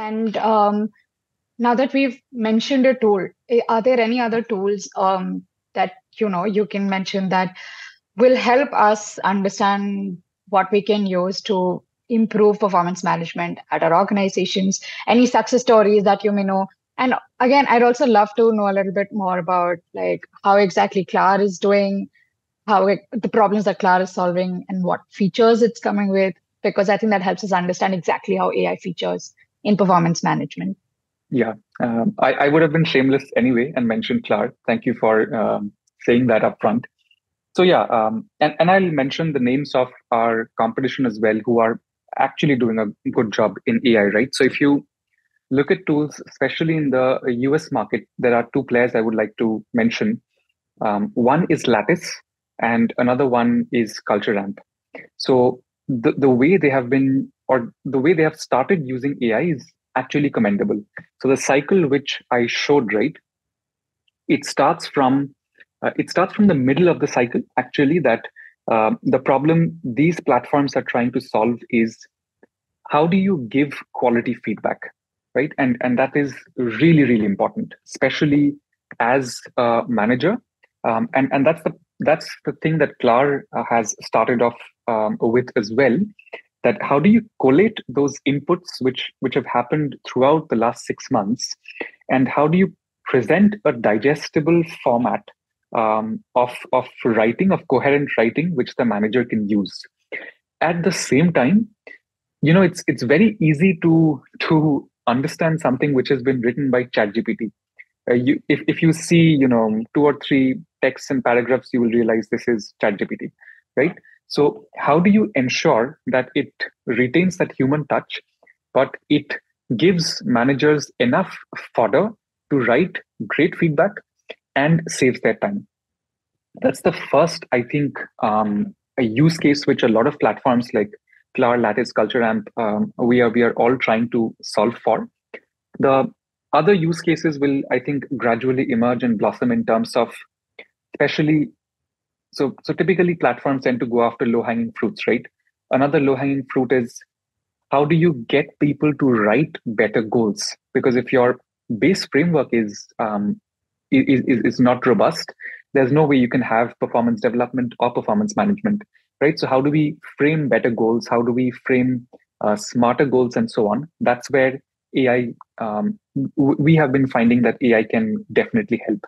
And now that we've mentioned a tool, are there any other tools that you can mention that will help us understand what we can use to improve performance management at our organizations? Any success stories that you may know? And again, I'd also love to know a little bit more about like how exactly Clar is doing, the problems that Clar is solving, and what features it's coming with, because I think that helps us understand exactly how AI features in performance management. Yeah, I would have been shameless anyway and mentioned Clark. Thank you for saying that up front. So yeah, and I'll mention the names of our competition as well, who are actually doing a good job in AI, right? So if you look at tools, especially in the US market, there are two players I would like to mention. One is Lattice, and another one is CultureAmp. So the way they have been, or the way they have started using AI is actually commendable. So the cycle which I showed, right, it starts from the middle of the cycle. Actually, that the problem these platforms are trying to solve is how do you give quality feedback, right? And that is really important, especially as a manager. And that's the thing that Clar has started off with as well. That how do you collate those inputs which have happened throughout the last 6 months, and how do you present a digestible format of writing, of coherent writing, which the manager can use. At the same time, it's very easy to understand something which has been written by ChatGPT. If you see two or three texts and paragraphs, you will realize this is ChatGPT, right? So how do you ensure that it retains that human touch, but it gives managers enough fodder to write great feedback and saves their time? That's the first, I think, a use case which a lot of platforms like Clar, Lattice, CultureAmp, we are all trying to solve for. The other use cases will, I think, gradually emerge and blossom in terms of, especially, so typically platforms tend to go after low-hanging fruits, right? Another low-hanging fruit is how do you get people to write better goals? Because if your base framework is not robust, there's no way you can have performance development or performance management, right? So how do we frame better goals? How do we frame smarter goals and so on? That's where AI, we have been finding that AI can definitely help.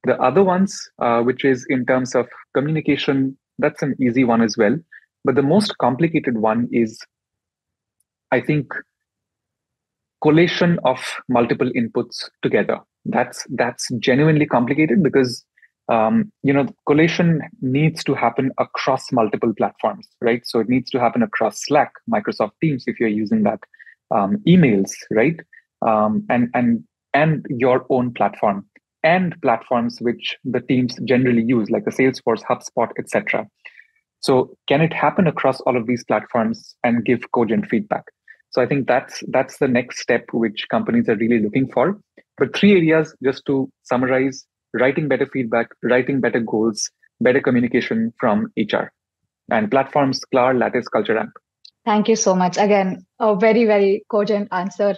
The other ones, which is in terms of communication, that's an easy one as well. But the most complicated one is, I think, collation of multiple inputs together. That's genuinely complicated because collation needs to happen across multiple platforms, right? So it needs to happen across Slack, Microsoft Teams, if you're using that, emails, right? And your own platform, and platforms which the teams generally use, like the Salesforce, HubSpot, etc. So can it happen across all of these platforms and give cogent feedback? So I think that's the next step which companies are really looking for. But three areas, just to summarize: writing better feedback, writing better goals, better communication from HR, and platforms: Clar, Lattice, CultureAmp. Thank you so much. Again, a very, very cogent answer.